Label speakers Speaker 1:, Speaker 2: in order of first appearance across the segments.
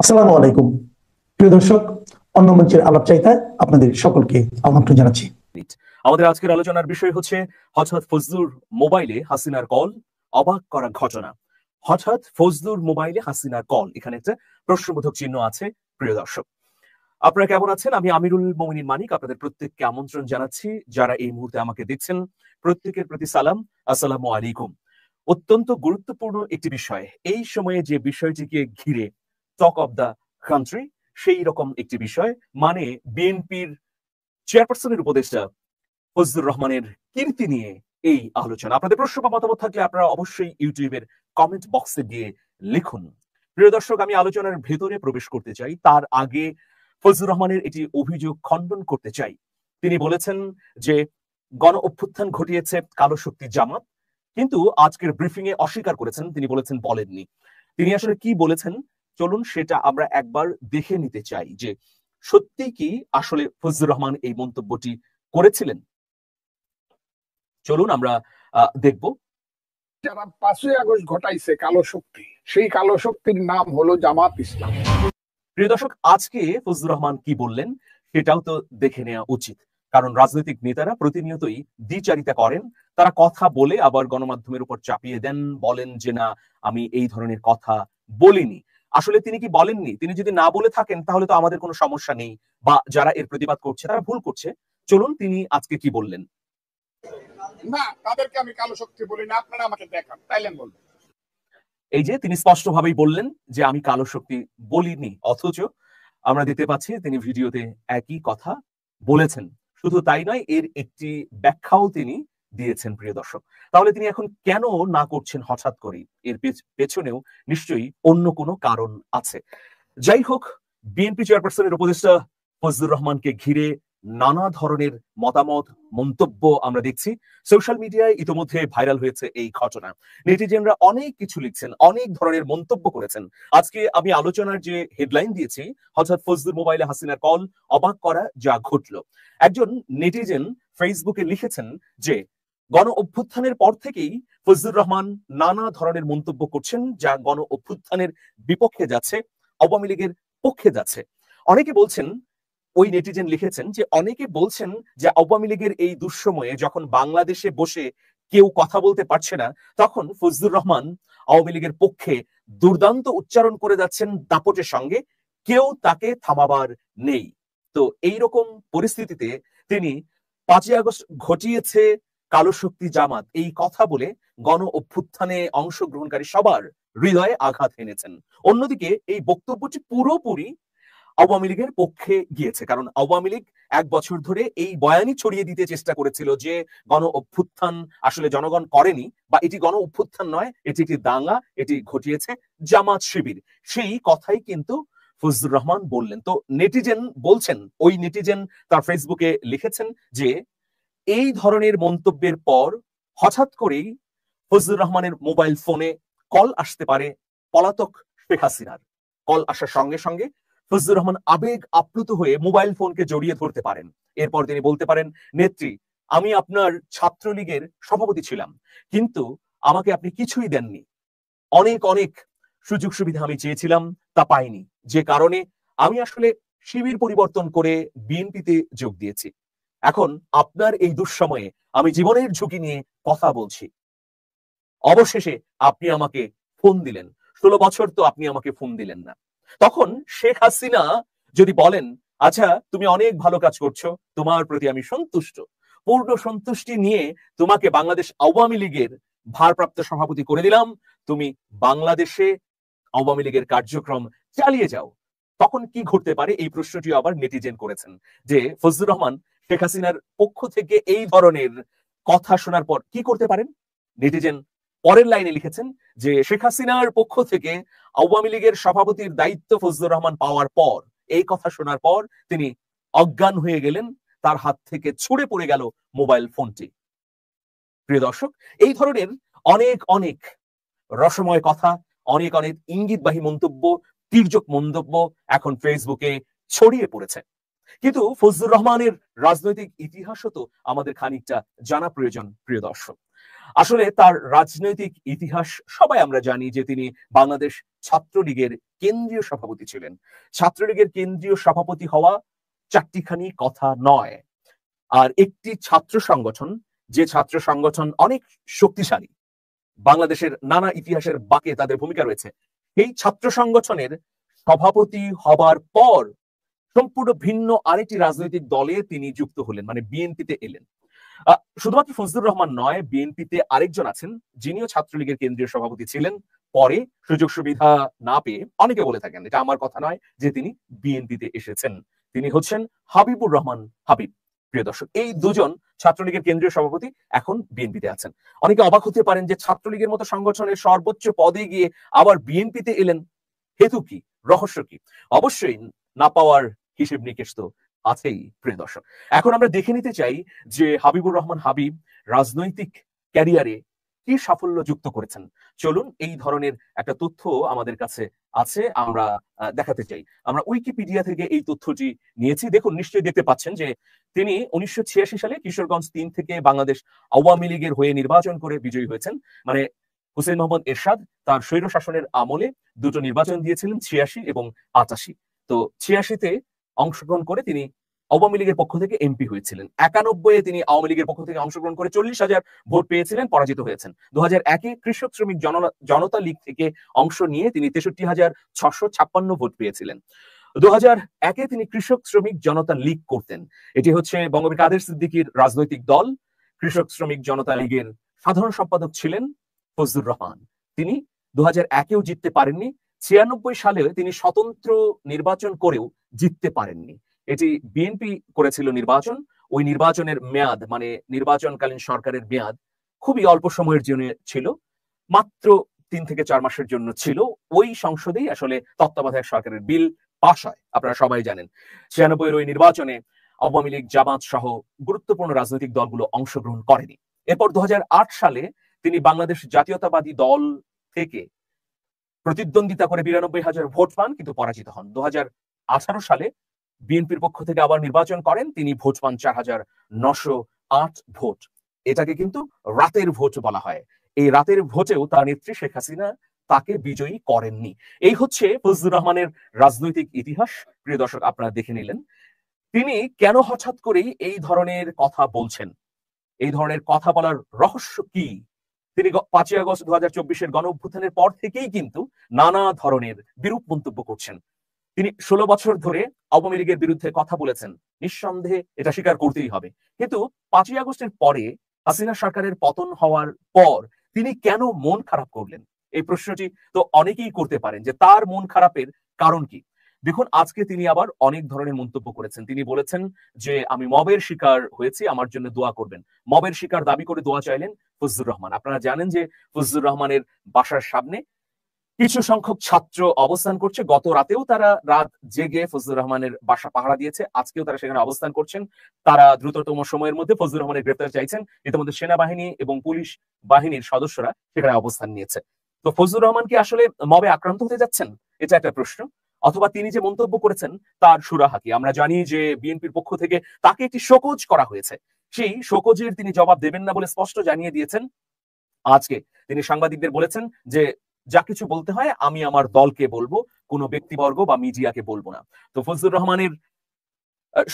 Speaker 1: আসসালামু আলাইকুম প্রিয় দর্শক, অন্য মঞ্চের আলাপচারিতায় আপনাদের সকলকে আমন্ত্রণ জানাচ্ছি।
Speaker 2: আমাদের আজকের আলোচনার বিষয় হচ্ছে হঠাৎ ফজলুর মোবাইলে হাসিনার কল, অবাক করা ঘটনা। হঠাৎ ফজলুর মোবাইলে হাসিনার কল, এখানে একটা প্রশ্নবোধক চিহ্ন আছে। প্রিয় দর্শক, আপনারা কেমন আছেন? আমি আমিরুল মোমিনিন মানিক আপনাদের প্রত্যেককে আমন্ত্রণ জানাচ্ছি। যারা এই মুহূর্তে আমাকে দেখছেন প্রত্যেকের প্রতি সালাম, আসসালামু আলাইকুম। অত্যন্ত গুরুত্বপূর্ণ একটি বিষয়, এই সময়ে যে বিষয়টিকে ঘিরে টক অব দ্য কান্ট্রি, সেই রকম একটি বিষয়, মানে বিএনপির চেয়ারপারসনের উপদেষ্টা ফজলুর রহমানের কীর্তি নিয়ে এই আলোচনা। আপনাদের প্রশ্ন বা মতামত থাকলে আপনারা অবশ্যই ইউটিউবের কমেন্ট বক্সে গিয়ে লিখুন। প্রিয় দর্শক, আমি আলোচনার ভেতরে প্রবেশ করতে চাই, তার আগে ফজলুর রহমানের এটি অভিযোগ খণ্ডন করতে চাই। তিনি বলেছেন যে গণ অভ্যুত্থান ঘটিয়েছে কালো শক্তি জামাত, কিন্তু আজকের ব্রিফিং এ অস্বীকার করেছেন। তিনি বলেছেন বলেননি। তিনি আসলে কি বলেছেন চলুন সেটা আমরা একবার দেখে নিতে চাই, যে সত্যি কি আসলে ফজলুর রহমান এই মন্তব্যটি করেছিলেন। চলুন আমরা দেখব।
Speaker 3: যারা 5ই আগস্ট ঘটাইছে কালো শক্তি, সেই কালো শক্তির নাম হলো জামাত ইসলাম।
Speaker 2: প্রিয় দর্শক, আজকে ফজলুর রহমান কি বললেন সেটাও তো দেখে নেওয়া উচিত, কারণ রাজনৈতিক নেতারা প্রতিনিয়তই দ্বিচারিতা করেন। তারা কথা বলে আবার গণমাধ্যমের উপর চাপিয়ে দেন, বলেন যে না আমি এই ধরনের কথা বলিনি। আসলে তিনি কি বলেননি? তিনি যদি না বলে থাকেন তাহলে তো আমাদের কোনো সমস্যা নেই, বা যারা এর প্রতিবাদ করছে তারা ভুল করছে। চলুন তিনি আজকে কি বললেন।
Speaker 3: না, তাদেরকে আমি কালো শক্তি বলি না, আপনারা আমাকে দেখান তাইলেন বলবেন।
Speaker 2: এই যে তিনি স্পষ্টভাবেই বললেন যে আমি কালো শক্তি বলিনি, অথচ আমরা দেখতে পাচ্ছি তিনি ভিডিওতে একই কথা বলেছেন। শুধু তাই নয়, এর একটি ব্যাখ্যাও তিনি দিয়েছেন। প্রিয় দর্শক, তাহলে তিনি এখন কেন না করছেন হঠাৎ করেই? এর পেছনেও নিশ্চয়ই অন্য কোনো কারণ আছে। যাই হোক, বিএনপি চেয়ারপারসনের উপদেষ্টা ফজলুর রহমানকে ঘিরে নানা ধরনের মতামত, মন্তব্য আমরা দেখছি। সোশ্যাল মিডিয়ায় ইতোমধ্যে ভাইরাল হয়েছে এই ঘটনা। নেটিজেনরা অনেক কিছু লিখছেন, অনেক ধরনের মন্তব্য করেছেন। আজকে আমি আলোচনার যে হেডলাইন দিয়েছি, হঠাৎ ফজলুর মোবাইলে হাসিনার কল, অবাক করা যা ঘটলো। একজন নেটিজেন ফেসবুকে লিখেছেন যে গণ অভ্যুত্থানের পর থেকেই ফজলুর রহমান নানা ধরনের মন্তব্য করছেন, যা গণ অভ্যুত্থানের বিপক্ষে যাচ্ছে, আওয়ামী লীগের পক্ষে যাচ্ছে। অনেকে বলছেন, ওই নেটিজেন লিখেছেন যে অনেকে বলছেন যে আওয়ামী লীগের এই দুঃসময়ে যখন বাংলাদেশে বসে কেউ কথা বলতে পারছে না, তখন ফজলুর রহমান আওয়ামী লীগের পক্ষে দুর্দান্ত উচ্চারণ করে যাচ্ছেন দাপটের সঙ্গে, কেউ তাকে থামাবার নেই। তো এইরকম পরিস্থিতিতে তিনি 5ই আগস্ট ঘটিয়েছে কালো শক্তি জামাত এই কথা বলে গণ অভ্যুত্থানে অংশগ্রহণকারী সবার হৃদয়ে আঘাত এনেছেন। অন্যদিকে এই বক্তব্যটি পুরোপুরি আওয়ামী লীগের পক্ষে গিয়েছে, কারণ আওয়ামী লীগ 1 বছর ধরে এই বয়ানই ছড়িয়ে দিতে চেষ্টা করেছিল যে গণ অভ্যুত্থান আসলে জনগণ করেনি, বা এটি গণ অভ্যুত্থান নয়, এটি একটি দাঙ্গা, এটি ঘটিয়েছে জামাত শিবির। সেই কথাই কিন্তু ফজলুর রহমান বললেন। তো নেটিজেন বলছেন, ওই নেটিজেন তার ফেসবুকে লিখেছেন যে এই ধরনের মন্তব্যের পর হঠাৎ করেই ফজলুর রহমানের মোবাইল ফোনে কল আসতে পারে পলাতক শেখ হাসিনার। কল আসার সঙ্গে সঙ্গে ফজলুর রহমান আবেগ আপ্লুত হয়ে মোবাইল ফোনকে জড়িয়ে ধরতে পারেন। এরপর তিনি বলতে পারেন, নেত্রী, আমি আপনার ছাত্রলীগের সভাপতি ছিলাম, কিন্তু আমাকে আপনি কিছুই দেননি। অনেক অনেক সুযোগ সুবিধা আমি চেয়েছিলাম, তা পাইনি, যে কারণে আমি আসলে শিবির পরিবর্তন করে বিএনপিতে যোগ দিয়েছি। এখন আপনার এই দুঃসময়ে আমি জীবনের ঝুঁকি নিয়ে কথা বলছি। অবশেষে আপনি আমাকে ফোন দিলেন, 16 বছর তো আপনি আমাকে ফোন দিলেন না। তখন শেখ হাসিনা যদি বলেন, আচ্ছা তুমি অনেক ভালো কাজ করছো, তোমার প্রতি আমি সন্তুষ্ট, পূর্ণ সন্তুষ্টি নিয়ে তোমাকে বাংলাদেশ আওয়ামী লীগের ভারপ্রাপ্ত সভাপতি করে দিলাম, তুমি বাংলাদেশে আওয়ামী লীগের কার্যক্রম চালিয়ে যাও, তখন কি ঘটতে পারে? এই প্রশ্নটি আবার নেটিজেন করেছেন, যে ফজলুর রহমান শেখ হাসিনার পক্ষ থেকে এই ধরনের কথা শোনার পর কি করতে পারেন। নেটিজেন পরের লাইনে লিখেছেন যে শেখ হাসিনার পক্ষ থেকে আওয়ামী লীগের সভাপতির দায়িত্ব ফজলুর রহমান পাওয়ার পর, এই কথা শোনার পর তিনি অজ্ঞান হয়ে গেলেন, তার হাত থেকে ছুড়ে পড়ে গেল মোবাইল ফোনটি। প্রিয় দর্শক, এই ধরনের অনেক অনেক রসময় কথা, অনেক অনেক ইঙ্গিতবাহী মন্তব্য, তির্যক মন্তব্য এখন ফেসবুকে ছড়িয়ে পড়েছে। কিন্তু ফজলুর রহমানের রাজনৈতিক ইতিহাসও তো আমাদের খানিকটা জানা প্রয়োজন। প্রিয় দর্শক, আসলে তার রাজনৈতিক ইতিহাস সবাই আমরা জানি যে তিনি বাংলাদেশ ছাত্রলীগের কেন্দ্রীয় সভাপতি ছিলেন। ছাত্রলীগের কেন্দ্রীয় সভাপতি হওয়া চারটিখানি কথা নয়, আর একটি ছাত্র সংগঠন, যে ছাত্র সংগঠন অনেক শক্তিশালী, বাংলাদেশের নানা ইতিহাসের বাঁকে তাদের ভূমিকা রয়েছে, এই ছাত্র সংগঠনের সভাপতি হবার পর সম্পূর্ণ ভিন্ন আরেকটি রাজনৈতিক দলে তিনি যুক্ত হলেন, মানে বিএনপিতে এলেন। শুধুমাত্র ফজলুর রহমান নয়, বিএনপিতে আরেকজন আছেন যিনিও ছাত্রলীগের কেন্দ্রীয় সভাপতি ছিলেন, পরে সুযোগ সুবিধা না পেয়ে, অনেকে বলে থাকেন, এটা আমার কথা নয়, যে তিনি বিএনপিতে এসেছেন। তিনি হচ্ছেন হাবিবুর রহমান হাবিব। প্রিয় দর্শক, এই দুজন ছাত্রলীগের কেন্দ্রীয় সভাপতি এখন বিএনপিতে আছেন। অনেকে অবাক হতে পারেন যে ছাত্রলীগের মতো সংগঠনের সর্বোচ্চ পদে গিয়ে আবার বিএনপিতে এলেন, হেতু কি, রহস্য কি? অবশ্যই না পাওয়ার হিসেব নিকেশ তো আছেই। প্রিয় দর্শক, এখন আমরা দেখে নিতে চাই যে হাবিবুর রহমান হাবিব রাজনৈতিক ক্যারিয়ারে কি সাফল্য যুক্ত করেছেন। চলুন, এই ধরনের একটা তথ্য আমাদের কাছে আছে, আমরা দেখাতে চাই। আমরা উইকিপিডিয়া থেকে এই তথ্যটি নিয়েছি। দেখুন, নিশ্চয়ই দেখতে পাচ্ছেন যে তিনি 1986 সালে কিশোরগঞ্জ 3 থেকে বাংলাদেশ আওয়ামী লীগের হয়ে নির্বাচন করে বিজয়ী হয়েছেন। মানে হুসেইন মোহাম্মদ এরশাদ তার স্বৈর শাসনের আমলে দুটো নির্বাচন দিয়েছিলেন, 86 এবং 88। তো 86-তে অংশগ্রহণ করে তিনি আওয়ামী লীগের পক্ষ থেকে এমপি হয়েছিলেন। 91-এ তিনি আওয়ামী লীগের পক্ষ থেকে অংশগ্রহণ করে 40,000 ভোট পেয়েছিলেন, পরাজিত হয়েছেন। 2001-এ কৃষক শ্রমিক জনতা লীগ থেকে অংশ নিয়ে তিনি 63,656 ভোট পেয়েছিলেন। 2001-এ তিনি কৃষক শ্রমিক জনতা লীগ করতেন। এটি হচ্ছে বঙ্গবীর কাদের সিদ্দিকীর রাজনৈতিক দল। কৃষক শ্রমিক জনতা লীগের সাধারণ সম্পাদক ছিলেন ফজলুর রহমান। তিনি 2001-এও জিততে পারেননি। 96 সালে তিনি স্বতন্ত্র নির্বাচন করেও জিততে পারেননি। এটি বিএনপি করেছিল নির্বাচন। ওই নির্বাচনের মেয়াদ, মানে নির্বাচনকালীন সরকারের মেয়াদ খুবই অল্প সময়ের জন্য ছিল, মাত্র 3 থেকে 4 মাসের জন্য ছিল। ওই সংসদেই আসলে তত্ত্বাবধায়ক সরকারের বিল পাশ হয়, আপনারা সবাই জানেন। 96-এর ওই নির্বাচনে আওয়ামী লীগ, জামাত সহ গুরুত্বপূর্ণ রাজনৈতিক দলগুলো অংশগ্রহণ করেনি। এরপর 2008 সালে তিনি বাংলাদেশ জাতীয়তাবাদী দল থেকে প্রতিদ্বন্দ্বিতা করে 92,000 ভোট পান, কিন্তু পরাজিত হন। 2018 সালে বিএনপির পক্ষ থেকে আবার নির্বাচন করেন, তিনি ভোট পান 4,908 ভোট। এটাকে কিন্তু রাতের ভোট বলা হয়। এই রাতের ভোটেও তার নেত্রী শেখ হাসিনা তাকে বিজয়ী করেননি। এই হচ্ছে ফজলুর রহমানের রাজনৈতিক ইতিহাস। প্রিয় দর্শক, আপনারা দেখে নিলেন তিনি কেন হঠাৎ করেই এই ধরনের কথা বলছেন, এই ধরনের কথা বলার রহস্য কি। তিনি 5ই আগস্ট 2024-এর গণ অভ্যুত্থানের পর থেকেই কিন্তু নানা ধরনের বিরূপ মন্তব্য করছেন। তিনি 16 বছর ধরে আওয়ামী লীগের বিরুদ্ধে কথা বলেছেন, নিঃসন্দেহে এটা স্বীকার করতেই হবে। কিন্তু 5ই আগস্টের পরে, হাসিনা সরকারের পতন হওয়ার পর তিনি কেন মন খারাপ করলেন, এই প্রশ্নটি তো অনেকেই করতে পারেন যে তার মন খারাপের কারণ কি। দেখুন, আজকে তিনি আবার অনেক ধরনের মন্তব্য করেছেন। তিনি বলেছেন যে আমি মবের শিকার হয়েছি, আমার জন্য দোয়া করবেন। মবের শিকার দাবি করে দোয়া চাইলেন ফজলুর রহমান। আপনারা জানেন যে ফজলুর রহমানের বাসার সামনে কিছু সংখ্যক ছাত্র অবস্থান করছে। গত রাতেও তারা রাত জেগে ফজলুর রহমানের বাসা পাহারা দিয়েছে, আজকেও তারা সেখানে অবস্থান করছেন। তারা দ্রুততম সময়ের মধ্যে ফজলুর রহমানের গ্রেফতার চাইছেন। ইতিমধ্যে সেনাবাহিনী এবং পুলিশ বাহিনীর সদস্যরা সেখানে অবস্থান নিয়েছে। তো ফজলুর রহমান কি আসলে মবে আক্রান্ত হতে যাচ্ছেন, এটা একটা প্রশ্ন। অথবা তিনি যে মন্তব্য করেছেন তার সুরাহা কি? আমরা জানি যে বিএনপির পক্ষ থেকে তাকে একটি শোকজ করা হয়েছে। সেই শোকজের তিনি জবাব দেবেন না বলে স্পষ্ট জানিয়ে দিয়েছেন। আজকে তিনি সাংবাদিকদের বলেছেন যে যা কিছু বলতে হয় আমি আমার দলকে বলবো, কোনো ব্যক্তিবর্গ বা মিডিয়াকে বলবো না। তো ফজলুর রহমানের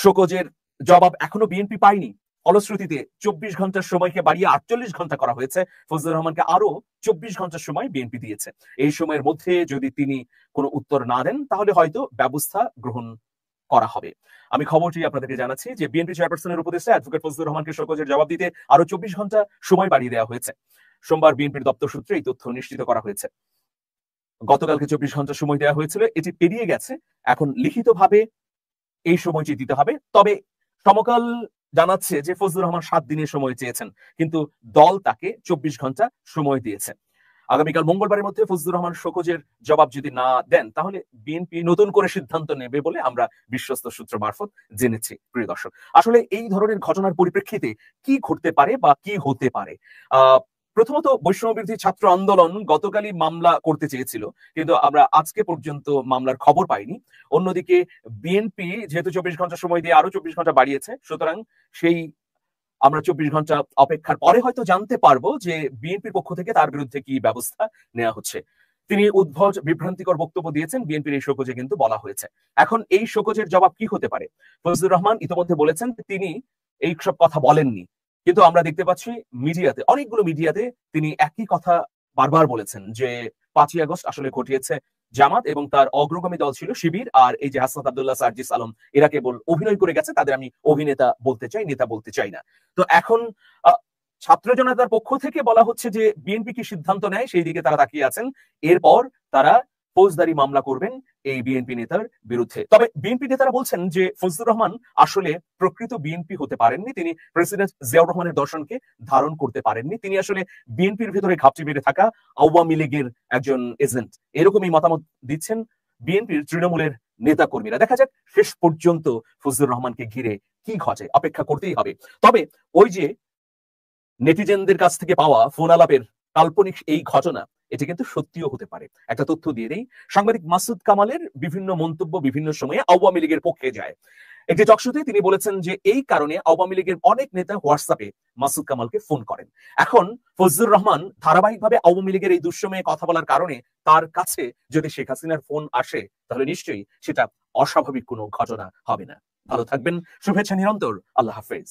Speaker 2: শোকজের জবাব এখনো বিএনপি পায়নি। ফলশ্রুতিতে 24 ঘন্টার সময়কে বাড়িয়ে 48 ঘন্টা করা হয়েছে। ফজলুর রহমানকে আরো 24 ঘন্টার সময় বিএনপি দিয়েছে। এই সময়ের মধ্যে যদি তিনি কোনো উত্তর না দেন, তাহলে হয়তো ব্যবস্থা গ্রহণ করা হবে। আমি খবরটি আপনাদেরকে জানাচ্ছি যে বিএনপি চেয়ারপারসনের উপদেষ্টা অ্যাডভোকেট ফজলুর রহমানকে শোকজের জবাব দিতে আরো 24 ঘন্টা সময় বাড়িয়ে দেওয়া হয়েছে। সোমবার বিএনপির দপ্তর সূত্রে এই তথ্য নিশ্চিত করা হয়েছে। গতকালকে 24 ঘন্টা সময় দেওয়া হয়েছিল, এটি পেরিয়ে গেছে। এখন লিখিতভাবে এই সময়টি দিতে হবে। তবে সমকাল জানাচ্ছে যে ফজলুর রহমান 7 দিনের সময় চেয়েছেন, কিন্তু দল তাকে 24 ঘন্টা সময় দিয়েছে। আগামীকাল মঙ্গলবারের মধ্যে ফজলুর রহমান শোকজের জবাব যদি না দেন, তাহলে বিএনপি নতুন করে সিদ্ধান্ত নেবে বলে আমরা বিশ্বস্ত সূত্র মারফত জেনেছি। প্রিয় দর্শক, আসলে এই ধরনের ঘটনার পরিপ্রেক্ষিতে কি ঘটতে পারে বা কি হতে পারে? প্রথমত, বৈষম্য বিরোধী ছাত্র আন্দোলন গতকালই মামলা করতে চেয়েছিল, কিন্তু আমরা আজকে পর্যন্ত মামলার খবর পাইনি। অন্যদিকে বিএনপি যেহেতু 24 ঘন্টা সময় দিয়ে আরো 24 ঘন্টা বাড়িয়েছে, সুতরাং সেই আমরা 24 ঘন্টা অপেক্ষার পরে হয়তো জানতে পারবো যে বিএনপির পক্ষ থেকে তার বিরুদ্ধে কি ব্যবস্থা নেওয়া হচ্ছে। তিনি উদ্ভট বিভ্রান্তিকর বক্তব্য দিয়েছেন, বিএনপির এই শোকজে কিন্তু বলা হয়েছে। এখন এই শোকজের জবাব কি হতে পারে? ফজলুর রহমান ইতিমধ্যে বলেছেন তিনি এই সব কথা বলেননি, কিন্তু আমরা দেখতে পাচ্ছি মিডিয়াতে, অনেকগুলো মিডিয়াতে তিনি একই কথা বারবার বলেছেন যে 5ই আগস্ট আসলে ঘটিয়েছে জামাত এবং তার অগ্রগামী দল ছিল শিবির, আর এই যে হাসনাত আব্দুল্লাহ, সার্জিস আলম এরা কেবল অভিনয় করে গেছে, তাদের আমি অভিনেতা বলতে চাই, নেতা বলতে চাই না। তো এখন ছাত্র জনতার পক্ষ থেকে বলা হচ্ছে যে বিএনপি কি সিদ্ধান্ত নেয় সেই দিকে তারা তাকিয়ে আছেন, এরপর তারা ফৌজদারি মামলা করবেন এই বিএনপি নেতার বিরুদ্ধে। তবে বিএনপি নেতারা বলছেন যে ফজলুর রহমান আসলে প্রকৃত বিএনপি হতে পারেননি, তিনি প্রেসিডেন্ট জিয়াউর রহমানের দর্শনকে ধারণ করতে পারেননি, তিনি আসলে বিএনপির ভিতরে ঘাপটি বেড়ে থাকা আওয়ামী লীগের একজন এজেন্ট, এরকমই মতামত দিচ্ছেন বিএনপির তৃণমূলের নেতা কর্মীরা। দেখা যাক শেষ পর্যন্ত ফজলুর রহমানকে ঘিরে কি ঘটে, অপেক্ষা করতেই হবে। তবে ওই যে নেটিজেনদের কাছ থেকে পাওয়া ফোন আলাপের কাল্পনিক এই ঘটনা, এটি কিন্তু সত্যিও হতে পারে। একটা তথ্য দিয়ে দেই, সাংবাদিক মাসুদ কামালের বিভিন্ন মন্তব্য বিভিন্ন সময়ে আওয়ামী লীগের পক্ষে যায়। একটি টকশোতে তিনি বলেছেন যে এই কারণে আওয়ামী লীগের অনেক নেতা হোয়াটসঅ্যাপে মাসুদ কামালকে ফোন করেন। এখন ফজলুর রহমান ধারাবাহিকভাবে আওয়ামী লীগের এই দুঃসময়ে কথা বলার কারণে তার কাছে যদি শেখ হাসিনার ফোন আসে, তাহলে নিশ্চয়ই সেটা অস্বাভাবিক কোনো ঘটনা হবে না। ভালো থাকবেন, শুভেচ্ছা নিরন্তর, আল্লাহ হাফেজ।